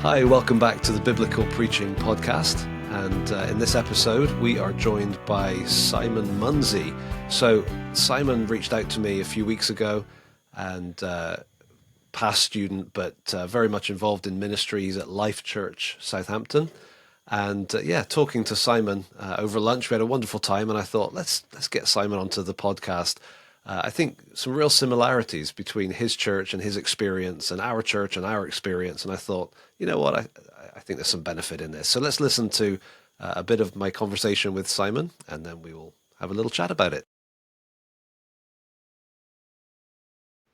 Hi, welcome back to the Biblical Preaching Podcast. And in this episode, we are joined by Simon Munsie. So Simon reached out to me a few weeks ago, and past student, but very much involved in ministries at Life Church, Southampton. And talking to Simon over lunch, we had a wonderful time, and I thought, let's get Simon onto the podcast. I think some real similarities between his church and his experience and our church and our experience. And I thought, you know what, I think there's some benefit in this. So let's listen to a bit of my conversation with Simon, and then we will have a little chat about it.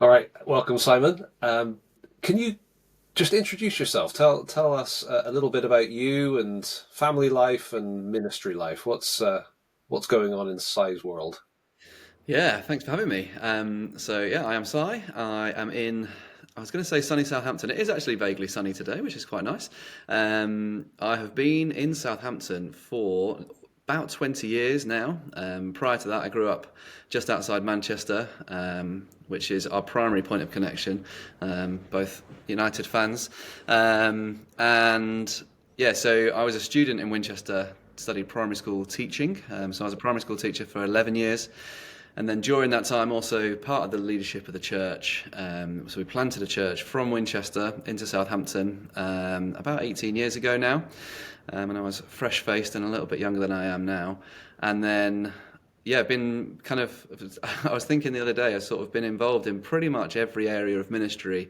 All right, welcome, Simon. Can you just introduce yourself? Tell us a little bit about you and family life and ministry life. What's going on in Si's world? Yeah, thanks for having me. I am Si. I am I was going to say sunny Southampton. It is actually vaguely sunny today, which is quite nice. I have been in Southampton for about 20 years now. Prior to that, I grew up just outside Manchester, which is our primary point of connection, both United fans. So I was a student in Winchester, studied primary school teaching. So I was a primary school teacher for 11 years. And then during that time, also part of the leadership of the church. So we planted a church from Winchester into Southampton about 18 years ago now. And I was fresh-faced and a little bit younger than I am now. And then, been kind of, I was thinking the other day, I've sort of been involved in pretty much every area of ministry,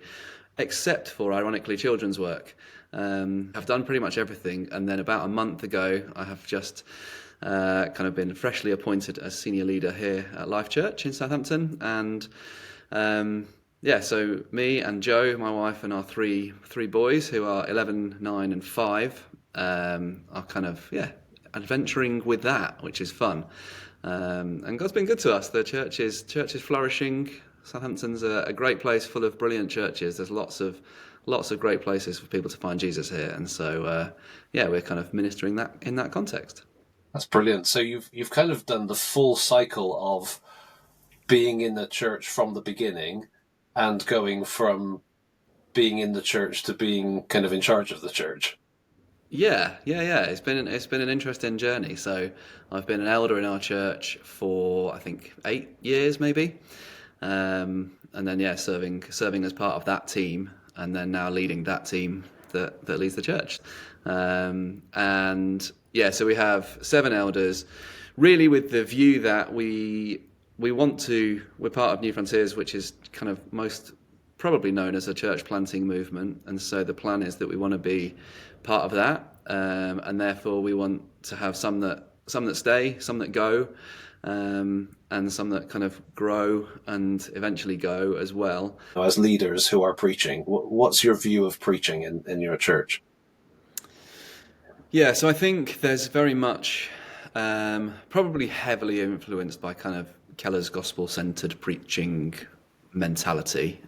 except for, ironically, children's work. I've done pretty much everything. And then about a month ago, I have just kind of been freshly appointed as senior leader here at Life Church in Southampton. And so me and Joe, my wife, and our three boys, who are 11, 9 and 5, are kind of adventuring with that, which is fun. And God's been good to us. The church is flourishing. Southampton's a great place full of brilliant churches. There's lots of great places for people to find Jesus here. And so we're kind of ministering that in that context. That's brilliant. So you've kind of done the full cycle of being in the church from the beginning and going from being in the church to being kind of in charge of the church. Yeah. It's been an interesting journey. So I've been an elder in our church for I think 8 years maybe, and then serving as part of that team, and then now leading that team that leads the church, so we have 7 elders, really with the view that we're part of New Frontiers, which is kind of most probably known as a church planting movement. And so the plan is that we want to be part of that. And therefore we want to have some that stay, some that go, and some that kind of grow and eventually go as well. As leaders who are preaching, what's your view of preaching in your church? Yeah, so I think there's very much probably heavily influenced by kind of Keller's gospel-centered preaching mentality.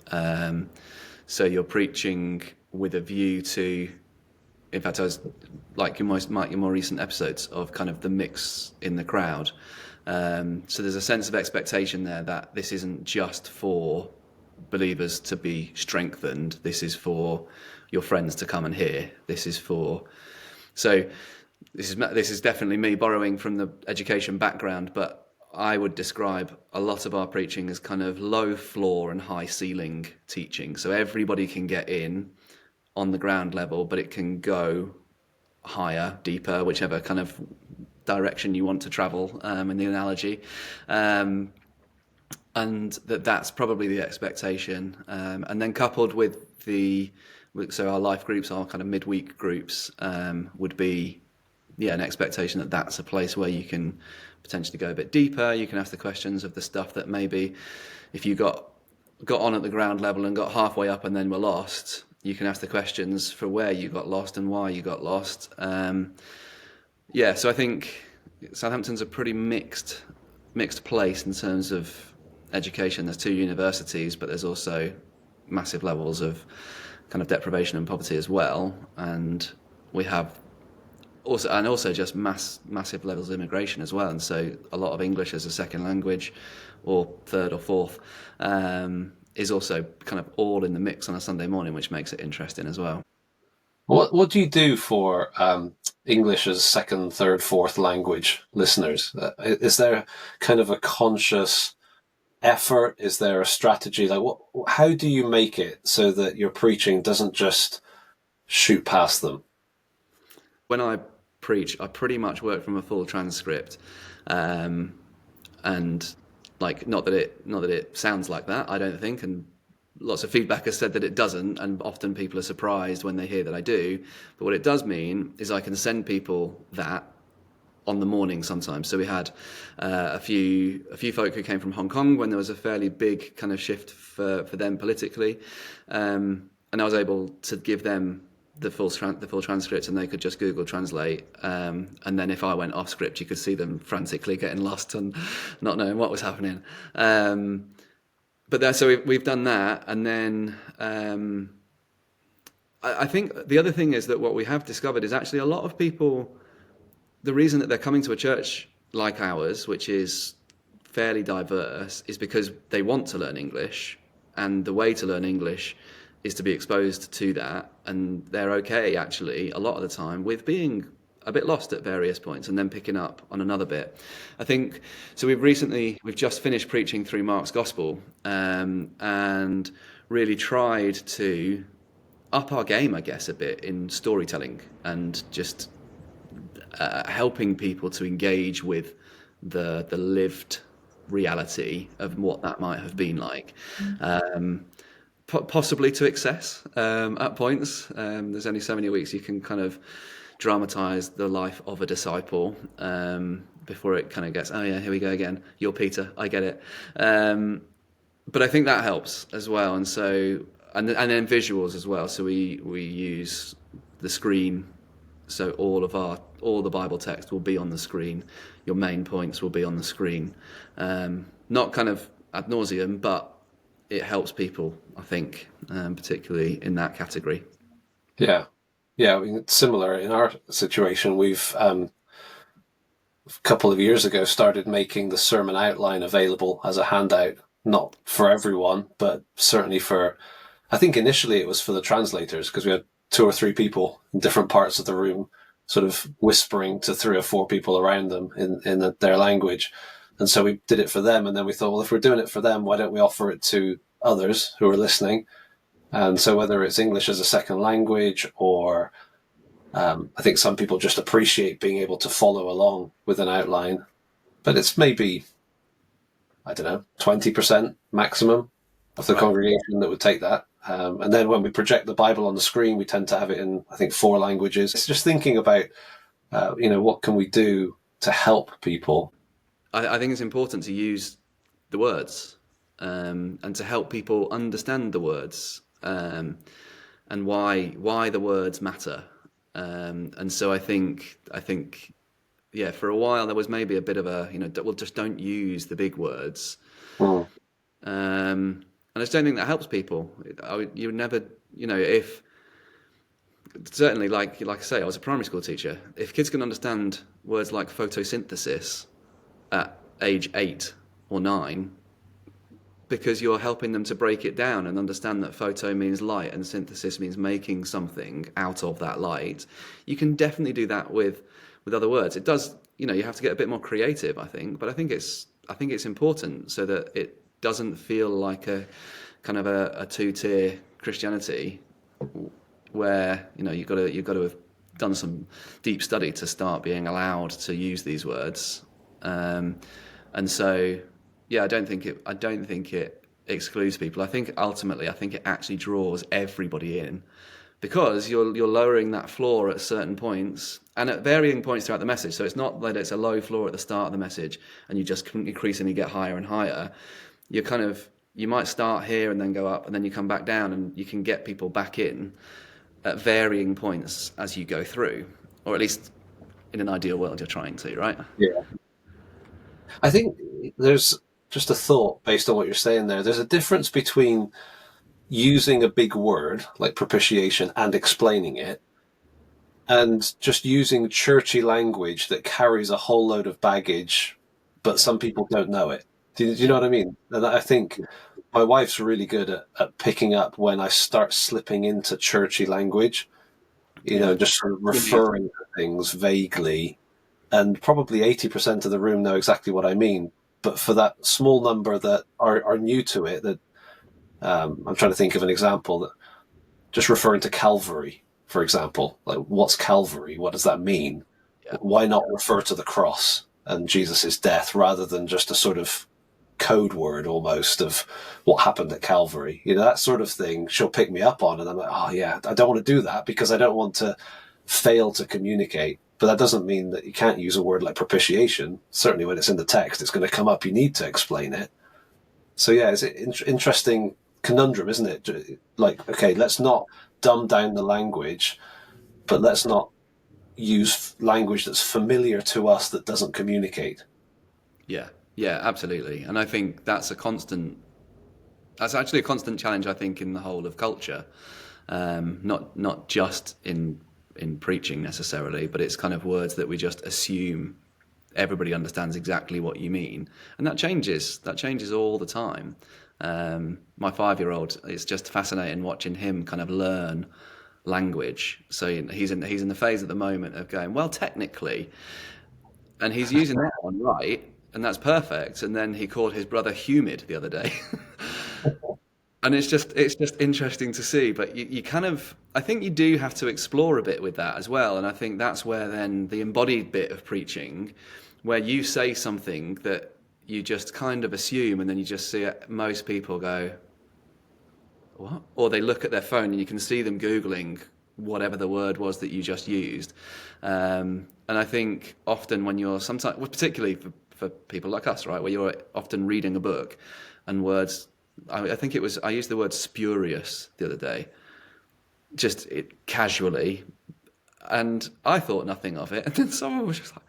So you're preaching with a view to, in fact, I was like your more recent episodes of kind of the mix in the crowd. So there's a sense of expectation there that this isn't just for believers to be strengthened. This is for your friends to come and hear. So this is definitely me borrowing from the education background, but I would describe a lot of our preaching as kind of low floor and high ceiling teaching. So everybody can get in on the ground level, but it can go higher, deeper, whichever kind of direction you want to travel in the analogy. And that's probably the expectation. And then coupled with so our life groups, our kind of midweek groups, would be an expectation that that's a place where you can potentially go a bit deeper. You can ask the questions of the stuff that maybe if you got on at the ground level and got halfway up and then were lost, you can ask the questions for where you got lost and why you got lost. So I think Southampton's a pretty mixed place in terms of education. There's 2 universities, but there's also massive levels of kind of deprivation and poverty as well, and we have also just massive levels of immigration as well, and so a lot of English as a second language or third or fourth is also kind of all in the mix on a Sunday morning, which makes it interesting as well. What do you do for English as second, third, fourth language listeners? Is there kind of a conscious effort? Is there a strategy? Like, how do you make it so that your preaching doesn't just shoot past them? When I preach, I pretty much work from a full transcript, and like not that it sounds like that, I don't think, and lots of feedback has said that it doesn't, and often people are surprised when they hear that I do. But what it does mean is I can send people that on the morning sometimes. So we had a few folk who came from Hong Kong when there was a fairly big kind of shift for them politically, and I was able to give them the full transcript, and they could just Google Translate. And then if I went off script, you could see them frantically getting lost and not knowing what was happening. So we've done that, and then I think the other thing is that what we have discovered is actually a lot of people, the reason that they're coming to a church like ours, which is fairly diverse, is because they want to learn English, and the way to learn English is to be exposed to that, and they're okay actually a lot of the time with being a bit lost at various points and then picking up on another bit. I think so. We've just finished preaching through Mark's Gospel, and really tried to up our game, I guess, a bit in storytelling and just helping people to engage with the lived reality of what that might have been like. Possibly to excess at points. There's only so many weeks you can kind of dramatize the life of a disciple before it kind of gets, oh yeah, here we go again. You're Peter, I get it. But I think that helps as well. And so, and then visuals as well. So we use the screen. So all the Bible text will be on the screen. Your main points will be on the screen. Not kind of ad nauseum, but it helps people, I think, particularly in that category. Yeah. I mean, it's similar in our situation. We've a couple of years ago started making the sermon outline available as a handout, not for everyone, but certainly for, I think initially it was for the translators, because we had 2 or 3 people in different parts of the room sort of whispering to 3 or 4 people around them in their language. And so we did it for them. And then we thought, well, if we're doing it for them, why don't we offer it to others who are listening? And so whether it's English as a second language or I think some people just appreciate being able to follow along with an outline, but it's maybe, I don't know, 20% maximum of the congregation that would take that. And then when we project the Bible on the screen, we tend to have it in, I think, 4 languages. It's just thinking about, what can we do to help people? I think it's important to use the words and to help people understand the words and why the words matter. And so I think, yeah, for a while there was maybe a bit of a, well, just don't use the big words. And I just don't think that helps people. You would never, if certainly like I say, I was a primary school teacher. If kids can understand words like photosynthesis at age 8 or 9, because you're helping them to break it down and understand that photo means light and synthesis means making something out of that light, you can definitely do that with other words. It does, you have to get a bit more creative, I think, but I think it's important so that it doesn't feel like a kind of a 2-tier Christianity where you've got to have done some deep study to start being allowed to use these words. And so, yeah, I don't think it excludes people. I think ultimately, it actually draws everybody in, because you're lowering that floor at certain points and at varying points throughout the message. So it's not that it's a low floor at the start of the message and you just increasingly get higher and higher. You might start here and then go up and then you come back down, and you can get people back in at varying points as you go through, or at least in an ideal world you're trying to, right? Yeah. I think there's just a thought based on what you're saying there. There's a difference between using a big word like propitiation and explaining it, and just using churchy language that carries a whole load of baggage, but some people don't know it. Do you know what I mean? And I think my wife's really good at picking up when I start slipping into churchy language. just sort of Yeah. referring to things vaguely, and probably 80% of the room know exactly what I mean. But for that small number that are new to it, that I'm trying to think of an example, that just referring to Calvary, for example, like what's Calvary? What does that mean? Yeah. Why not refer to the cross and Jesus' death rather than just a sort of code word almost of what happened at Calvary? That sort of thing she'll pick me up on, and I'm like, oh yeah, I don't want to do that because I don't want to fail to communicate. But that doesn't mean that you can't use a word like propitiation. Certainly when it's in the text, it's going to come up. You need to explain it. So yeah, it's an interesting conundrum, isn't it? Like, okay, let's not dumb down the language, but let's not use language that's familiar to us that doesn't communicate. Yeah, yeah, absolutely. And I think that's actually a constant challenge, I think, in the whole of culture. Not just in preaching necessarily, but it's kind of words that we just assume everybody understands exactly what you mean, and that changes. That changes all the time. My 5-year-old, it's just fascinating watching him kind of learn language. So he's in the phase at the moment of going, well, technically, and he's using that one right, and that's perfect. And then he called his brother humid the other day. And it's just interesting to see, but you kind of, I think you do have to explore a bit with that as well, and I think that's where then the embodied bit of preaching, where you say something that you just kind of assume, and then you just see it, most people go, what? Or they look at their phone and you can see them Googling whatever the word was that you just used. And I think often when you're sometimes, well, particularly for people like us, right, where you're often reading a book and words, I think it was, I used the word spurious the other day, just casually, and I thought nothing of it. And then someone was just like,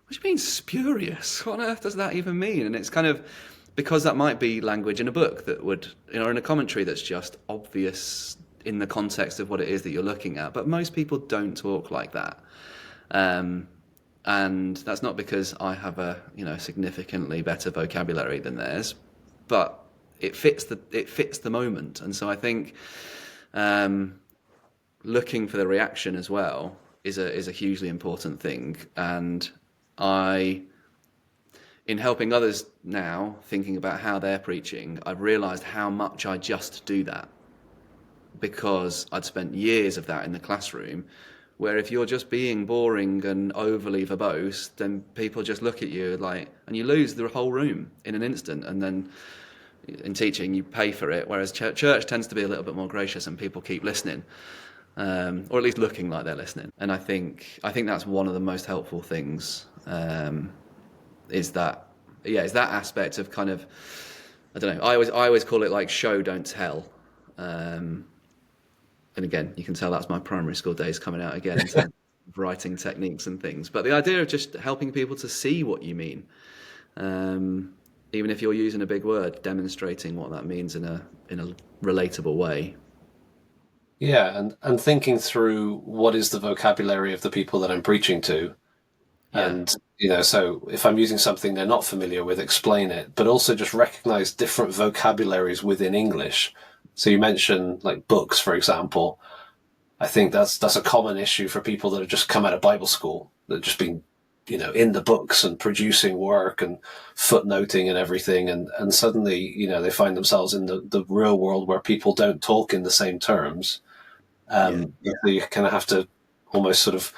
what do you mean spurious? What on earth does that even mean? And it's kind of, because that might be language in a book that would, in a commentary that's just obvious in the context of what it is that you're looking at. But most people don't talk like that. And that's not because I have a, significantly better vocabulary than theirs, but it fits the moment. And so I think looking for the reaction as well is a hugely important thing. And in helping others now, thinking about how they're preaching, I've realised how much I just do that, because I'd spent years of that in the classroom, where if you're just being boring and overly verbose, then people just look at you and you lose the whole room in an instant. And then in teaching, you pay for it, whereas church tends to be a little bit more gracious and people keep listening. Or at least looking like they're listening. And I think that's one of the most helpful things, is that aspect of kind of, I don't know, I always call it like show, don't tell. And again, you can tell that's my primary school days coming out again in terms of writing techniques and things. But the idea of just helping people to see what you mean, even if you're using a big word, demonstrating what that means in a relatable way. Yeah, and thinking through what is the vocabulary of the people that I'm preaching to. Yeah. And, so if I'm using something they're not familiar with, explain it, but also just recognize different vocabularies within English. So you mentioned like books, for example. I think that's a common issue for people that have just come out of Bible school, that have just been, in the books and producing work and footnoting and everything. And suddenly, they find themselves in the real world where people don't talk in the same terms. Yeah. So you kind of have to almost sort of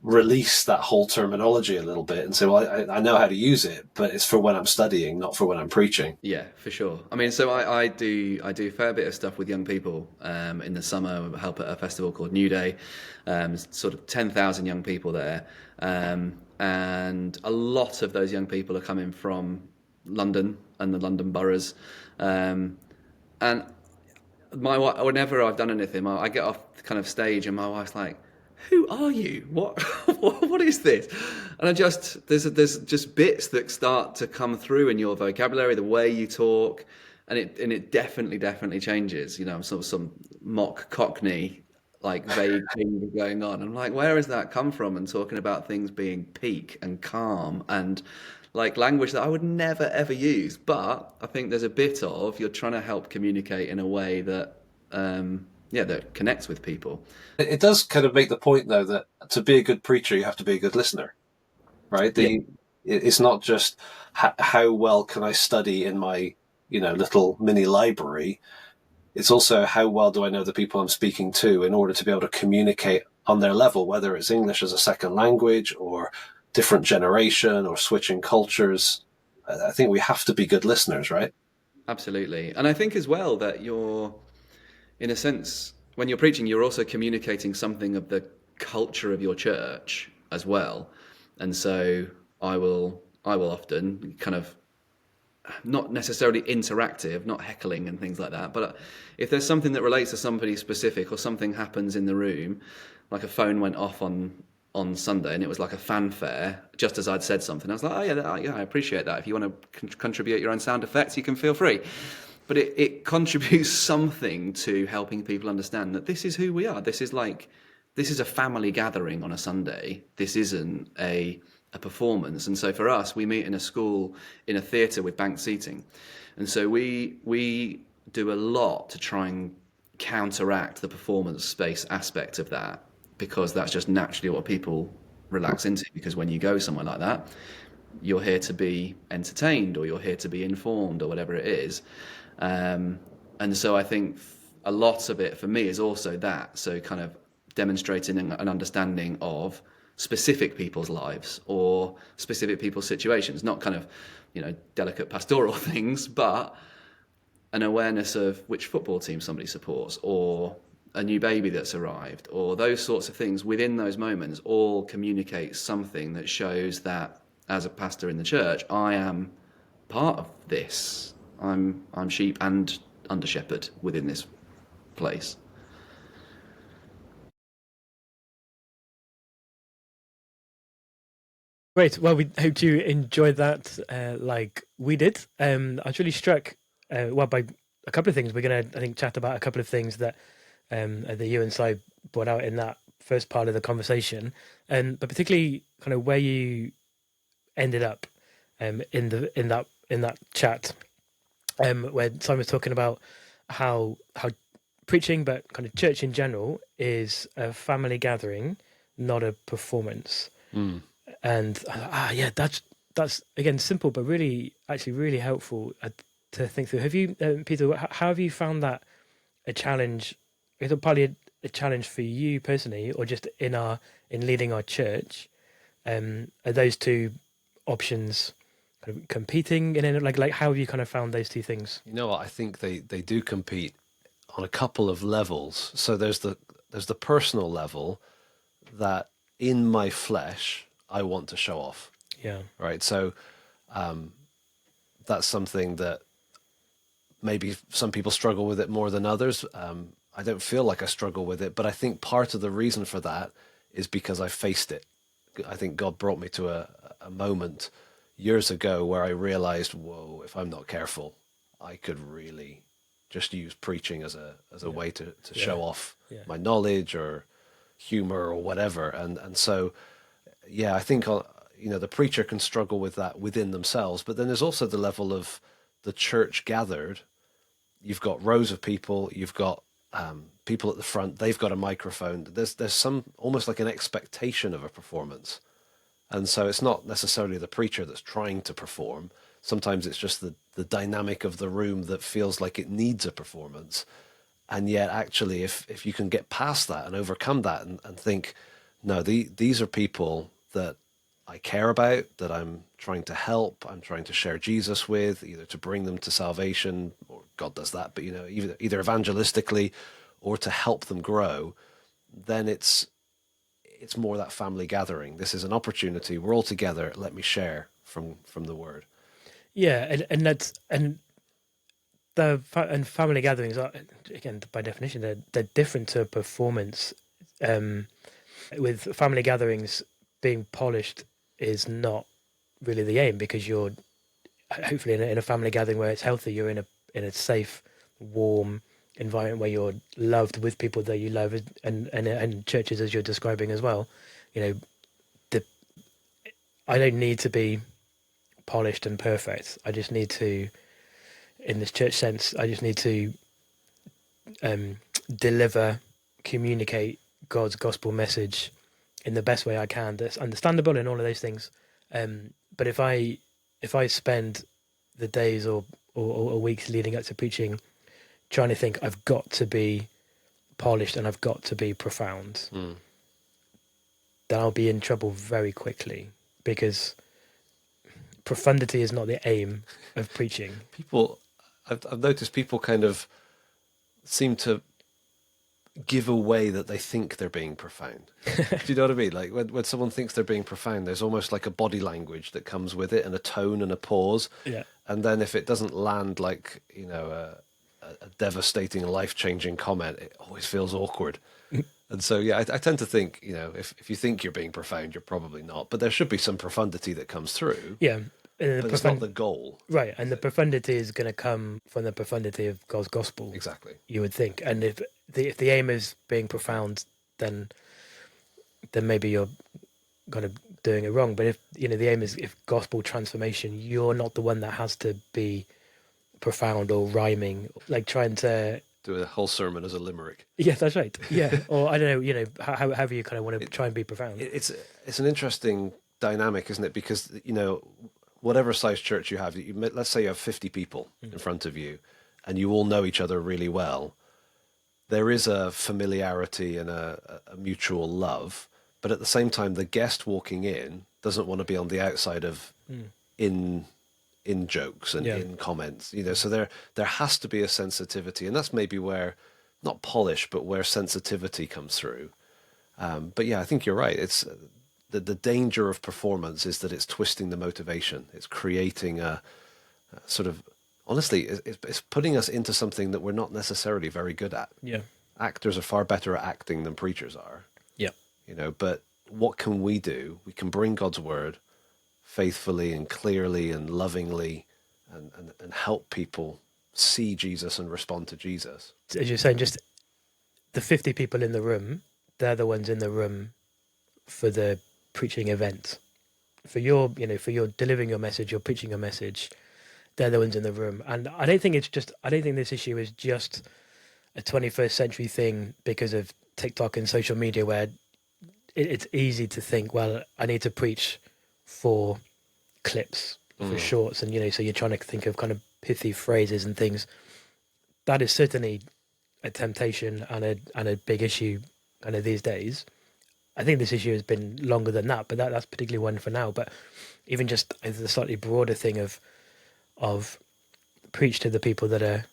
release that whole terminology a little bit and say, well, I know how to use it, but it's for when I'm studying, not for when I'm preaching. Yeah, for sure. I mean, so I do a fair bit of stuff with young people in the summer. I help at a festival called New Day, sort of 10,000 young people there, and a lot of those young people are coming from London and the London boroughs, and whenever I've done anything, I get off the kind of stage and my wife's like, who are you? What what is this? And there's just bits that start to come through in your vocabulary, the way you talk, and it definitely changes. I'm sort of some mock Cockney, like vague thing going on. I'm like, where has that come from? And talking about things being peak and calm and like language that I would never ever use. But I think there's a bit of, you're trying to help communicate in a way that that connects with people. It does kind of make the point, though, that to be a good preacher, you have to be a good listener, right? Yeah, It's not just how well can I study in my, little mini library. It's also how well do I know the people I'm speaking to in order to be able to communicate on their level, whether it's English as a second language or different generation or switching cultures. I think we have to be good listeners, right? absolutely. And I think as well that you're, in a sense, when you're preaching, you're also communicating something of the culture of your church as well. And so I will often kind of, not necessarily interactive, not heckling and things like that, but if there's something that relates to somebody specific or something happens in the room, like a phone went off on Sunday and it was like a fanfare, just as I'd said something, I was like, oh yeah, I appreciate that. If you want to contribute your own sound effects, you can feel free. But it contributes something to helping people understand that this is who we are. This is a family gathering on a Sunday. This isn't a performance. And so for us, we meet in a school, in a theatre with banked seating. And so we do a lot to try and counteract the performance space aspect of that, because that's just naturally what people relax into. Because when you go somewhere like that, you're here to be entertained, or you're here to be informed, or whatever it is. And so I think a lot of it for me is also that. So kind of demonstrating an understanding of specific people's lives or specific people's situations, not kind of, delicate pastoral things, but an awareness of which football team somebody supports, or a new baby that's arrived, or those sorts of things within those moments all communicate something that shows that as a pastor in the church, I am part of this. I'm sheep and under shepherd within this place. Great. Well, we hope you enjoyed that, like we did. I was really struck, by a couple of things. We're gonna, I think, chat about a couple of things that that you and Si brought out in that first part of the conversation, but particularly kind of where you ended up in that chat, where Simon was talking about how preaching, but kind of church in general, is a family gathering, not a performance. And yeah, that's again simple, but really, actually, really helpful to think through. Have you, Peter? How have you found that a challenge? Is it partly a challenge for you personally, or just in leading our church? Are those two options kind of competing? And like how have you kind of found those two things? You know what? I think they do compete on a couple of levels. So there's the personal level that in my flesh I want to show off. Yeah. Right. So that's something that maybe some people struggle with it more than others. I don't feel like I struggle with it, but I think part of the reason for that is because I faced it. I think God brought me to a moment years ago where I realized, whoa, if I'm not careful, I could really just use preaching as a way to show off my knowledge or humor or whatever. And so, yeah, I think, the preacher can struggle with that within themselves, but then there's also the level of the church gathered. You've got rows of people, you've got people at the front, they've got a microphone. There's some almost like an expectation of a performance. And so it's not necessarily the preacher that's trying to perform. Sometimes it's just the dynamic of the room that feels like it needs a performance. And yet, actually, if you can get past that and overcome that and think, no, these are people that I care about, that I'm trying to help, I'm trying to share Jesus with, either to bring them to salvation, or God does that, but, either evangelistically or to help them grow, then it's more that family gathering. This is an opportunity. We're all together. Let me share from the word. Yeah, and that's and family gatherings are, again, by definition, they're different to a performance. With family gatherings, being polished is not really the aim, because you're hopefully in a family gathering where it's healthy. You're in a safe, warm environment where you're loved with people that you love, and churches, as you're describing as well. The I don't need to be polished and perfect. I just need to, in this church sense, I just need to deliver, communicate God's gospel message in the best way I can that's understandable and all of those things. But if I spend the days or weeks leading up to preaching trying to think I've got to be polished and I've got to be profound, then I'll be in trouble very quickly, because profundity is not the aim of preaching. I've noticed people kind of seem to give away that they think they're being profound. Do you know what I mean? Like when someone thinks they're being profound, there's almost like a body language that comes with it, and a tone and a pause. Yeah. And then if it doesn't land like, a devastating, life-changing comment, it always feels awkward. And so, yeah, I tend to think, if you think you're being profound, you're probably not. But there should be some profundity that comes through. Yeah. But it's not the goal. Right. And the profundity is going to come from the profundity of God's gospel. Exactly. You would think. And if the aim is being profound, then maybe you're kind of doing it wrong. But if, the aim is if gospel transformation, you're not the one that has to be profound or rhyming, like trying to do a whole sermon as a limerick. Yeah, that's right. Yeah. Or I don't know, however you kind of want to try and be profound. It's an interesting dynamic, isn't it? Because, whatever size church you have, let's say you have 50 people in front of you and you all know each other really well. There is a familiarity and a mutual love, but at the same time, the guest walking in doesn't want to be on the outside of in jokes and in comments, so there has to be a sensitivity, and that's maybe where, not polish, but where sensitivity comes through. But yeah, I think you're right. It's the danger of performance is that it's twisting the motivation. It's creating a sort of, honestly, it's putting us into something that we're not necessarily very good at. Yeah. Actors are far better at acting than preachers are. Yeah. But what can we do? We can bring God's word faithfully and clearly and lovingly and help people see Jesus and respond to Jesus. As you're saying, just the 50 people in the room, they're the ones in the room for the preaching event. For your delivering your message, you're preaching your message, they're the ones in the room. And I don't think this issue is just a 21st century thing because of TikTok and social media, where it's easy to think, well, I need to preach for clips, for shorts, and so you're trying to think of kind of pithy phrases and things. That is certainly a temptation and a big issue kind of these days. I think this issue has been longer than that, but that's particularly one for now. But even just the slightly broader thing of preach to the people that are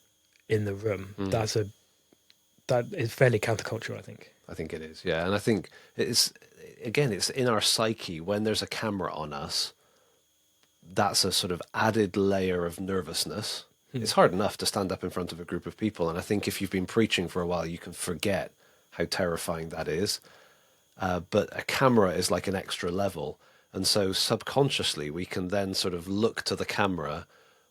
in the room, that is fairly countercultural, I think. I think it is, yeah. And I think it's in our psyche. When there's a camera on us, that's a sort of added layer of nervousness. It's hard enough to stand up in front of a group of people. And I think if you've been preaching for a while, you can forget how terrifying that is. But a camera is like an extra level. And so subconsciously, we can then sort of look to the camera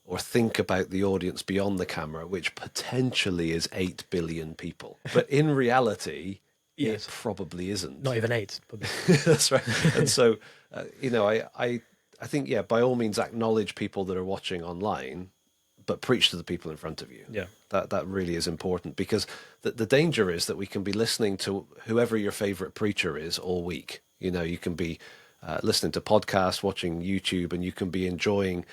or think about the audience beyond the camera, which potentially is 8 billion people. But in reality, Yes. it probably isn't. Not even 8. Probably. That's right. And so, I think, yeah, by all means, acknowledge people that are watching online, but preach to the people in front of you. Yeah. That really is important, because the danger is that we can be listening to whoever your favorite preacher is all week. You can be listening to podcasts, watching YouTube, and you can be enjoying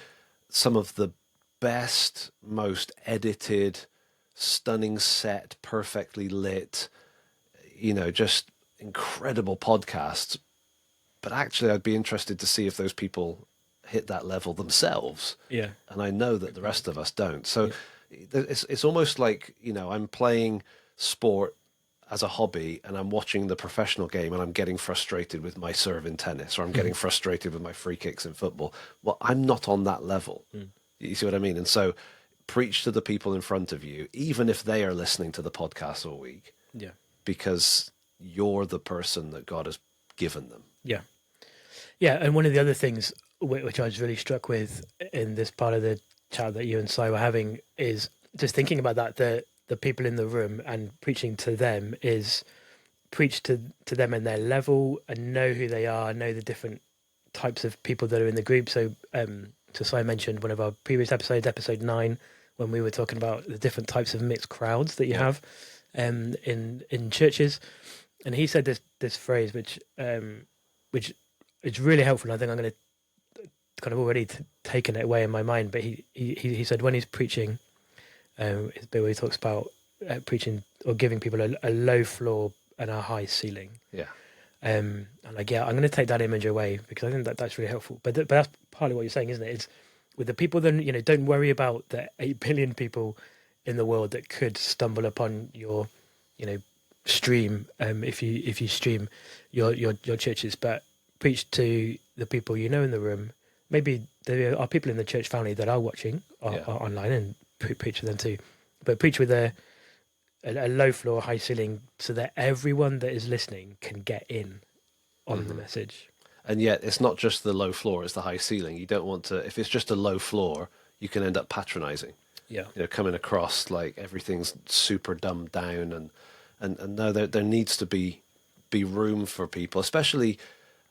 some of the best, most edited, stunning set, perfectly lit, just incredible podcasts. But actually, I'd be interested to see if those people hit that level themselves. Yeah. And I know that the rest of us don't. So it's almost like, I'm playing sport as a hobby and I'm watching the professional game and I'm getting frustrated with my serve in tennis, or I'm getting frustrated with my free kicks in football. Well, I'm not on that level. You see what I mean? And so preach to the people in front of you, even if they are listening to the podcast all week. Yeah. Because you're the person that God has given them. Yeah. Yeah. And one of the other things which I was really struck with in this part of the chat that you and Si were having is just thinking about that, the people in the room, and preaching to them is preach to them in their level and know who they are, know the different types of people that are in the group. So Si mentioned one of our previous episodes, episode 9, when we were talking about the different types of mixed crowds that you have. in churches, and he said this phrase which is really helpful. And I think I'm going to kind of already taken it away in my mind. But he said when he's preaching, it's a bit where he talks about preaching or giving people a low floor and a high ceiling. Yeah. And I'm going to take that image away because I think that's really helpful. But that's partly what you're saying, isn't it? It's with the people, then, don't worry about the 8 billion people in the world that could stumble upon your, stream, if you stream your churches, but preach to the people in the room. Maybe there are people in the church family that are watching or online, and preach to them too. But preach with a low floor, high ceiling, so that everyone that is listening can get in on the message. And yet, it's not just the low floor; it's the high ceiling. You don't want to. If it's just a low floor, you can end up patronizing. Yeah, Coming across like everything's super dumbed down, and no, there needs to be room for people, especially.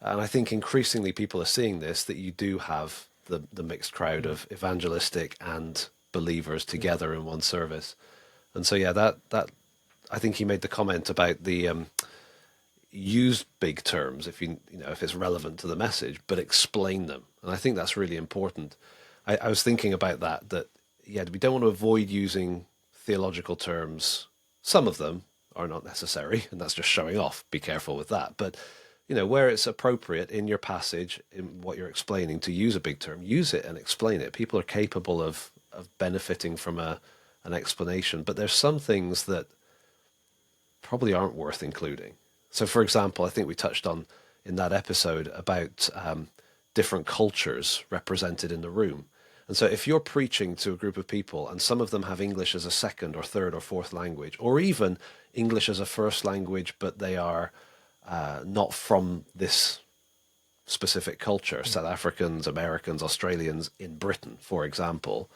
And I think increasingly people are seeing this, that you do have the mixed crowd of evangelistic and believers together in one service. And so, that I think he made the comment about the use big terms if if it's relevant to the message, but explain them. And I think that's really important. I was thinking about that we don't want to avoid using theological terms. Some of them are not necessary, and that's just showing off. Be careful with that. But where it's appropriate in your passage, in what you're explaining, to use a big term, use it and explain it. People are capable of benefiting from an explanation, but there's some things that probably aren't worth including. So, for example, I think we touched on in that episode about different cultures represented in the room. And so if you're preaching to a group of people and some of them have English as a second or third or fourth language, or even English as a first language, but they are not from this specific culture, South Africans, Americans, Australians in Britain, for example,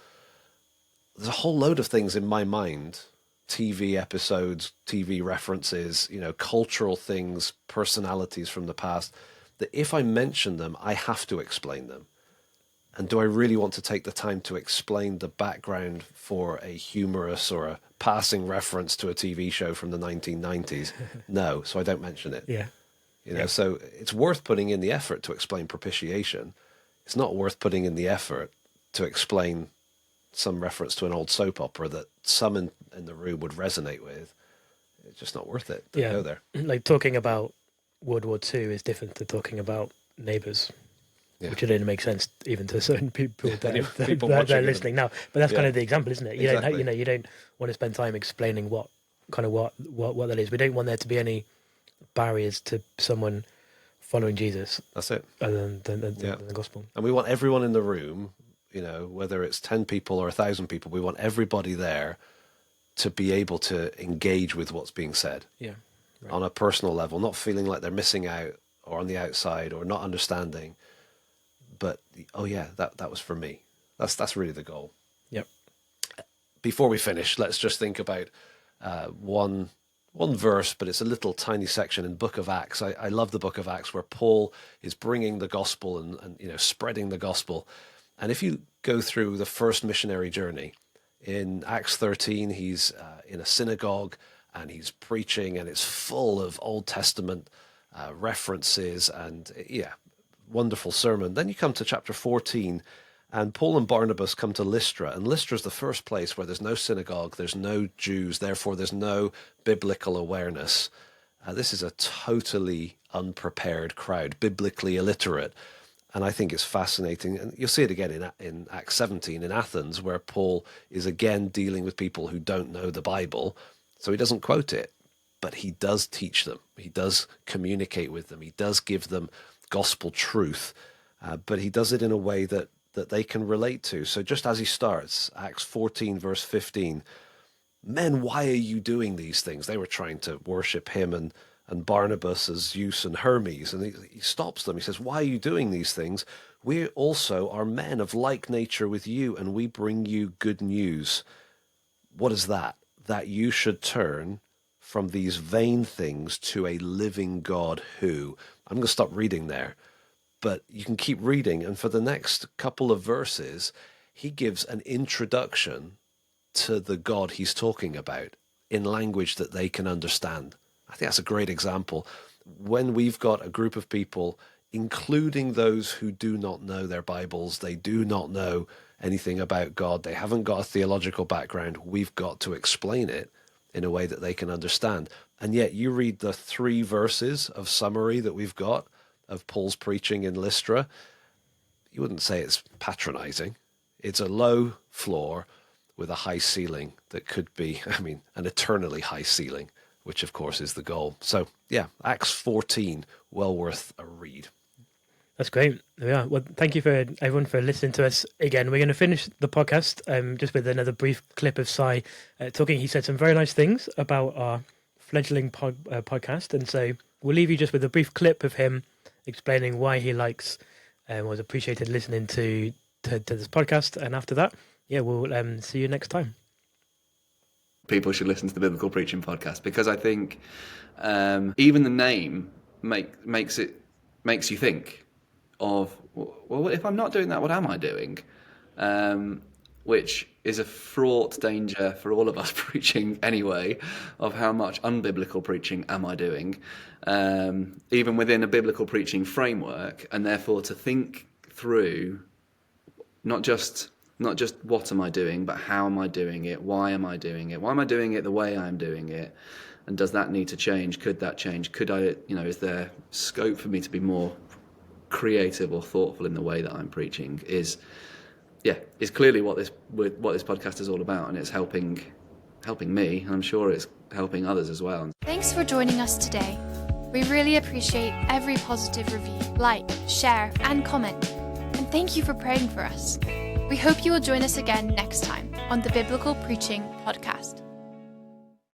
there's a whole load of things in my mind, TV episodes, TV references, cultural things, personalities from the past, that if I mention them, I have to explain them. And do I really want to take the time to explain the background for a humorous or a passing reference to a TV show from the 1990s? No, so I don't mention it. Yeah. So it's worth putting in the effort to explain propitiation. It's not worth putting in the effort to explain some reference to an old soap opera that some in the room would resonate with. It's just not worth it to go there. Like talking about World War II is different to talking about Neighbours. Yeah. Which didn't make sense even to certain people that they're listening now. But that's kind of the example, isn't it? You don't want to spend time explaining what that is. We don't want there to be any barriers to someone following Jesus. That's it. Other than the gospel. And we want everyone in the room, whether it's 10 people or 1,000 people, we want everybody there to be able to engage with what's being said. Yeah. Right. On a personal level, not feeling like they're missing out or on the outside or not understanding. But that was for me. That's really the goal. Yep. Before we finish, let's just think about one verse, but it's a little tiny section in Book of Acts. I love the Book of Acts where Paul is bringing the gospel and spreading the gospel. And if you go through the first missionary journey in Acts 13, he's in a synagogue and he's preaching, and it's full of Old Testament references and wonderful sermon. Then you come to chapter 14, and Paul and Barnabas come to Lystra, and Lystra is the first place where there's no synagogue, there's no Jews, therefore there's no biblical awareness. This is a totally unprepared crowd, biblically illiterate, and I think it's fascinating. And you'll see it again in Acts 17 in Athens, where Paul is again dealing with people who don't know the Bible, so he doesn't quote it, but he does teach them, he does communicate with them, he does give them gospel truth, but he does it in a way that they can relate to. So just as he starts, Acts 14 verse 15, men, why are you doing these things? They were trying to worship him and Barnabas as Zeus and Hermes, and he stops them. He says, why are you doing these things? We also are men of like nature with you, and we bring you good news. What is that? That you should turn from these vain things to a living God who... I'm going to stop reading there, but you can keep reading. And for the next couple of verses, he gives an introduction to the God he's talking about. in language that they can understand. I think that's a great example. When we've got a group of people, including those who do not know their Bibles, they do not know anything about God, they haven't got a theological background, we've got to explain it in a way that they can understand. And yet you read the 3 verses of summary that we've got of Paul's preaching in Lystra, you wouldn't say it's patronizing. It's a low floor with a high ceiling that could be, an eternally high ceiling, which of course is the goal. So yeah, Acts 14, well worth a read. That's great. Yeah. Well, thank you for everyone for listening to us again. We're going to finish the podcast just with another brief clip of Si talking. He said some very nice things about our fledgling podcast, and so we'll leave you just with a brief clip of him explaining why he likes and was appreciated listening to this podcast. And after that, yeah, we'll see you next time. People should listen to the Biblical Preaching Podcast, because I think even the name makes you think of, well, if I'm not doing that, what am I doing? Which is a fraught danger for all of us preaching anyway, of how much unbiblical preaching am I doing, even within a biblical preaching framework, and therefore to think through not just what am I doing, but how am I doing it? Why am I doing it? Why am I doing it the way I'm doing it? And does that need to change? Could that change? Could I, is there scope for me to be more creative or thoughtful in the way that I'm preaching? Is clearly what this podcast is all about, and it's helping me, and I'm sure it's helping others as well. Thanks for joining us today. We really appreciate every positive review, like, share, and comment. And thank you for praying for us. We hope you will join us again next time on the Biblical Preaching Podcast.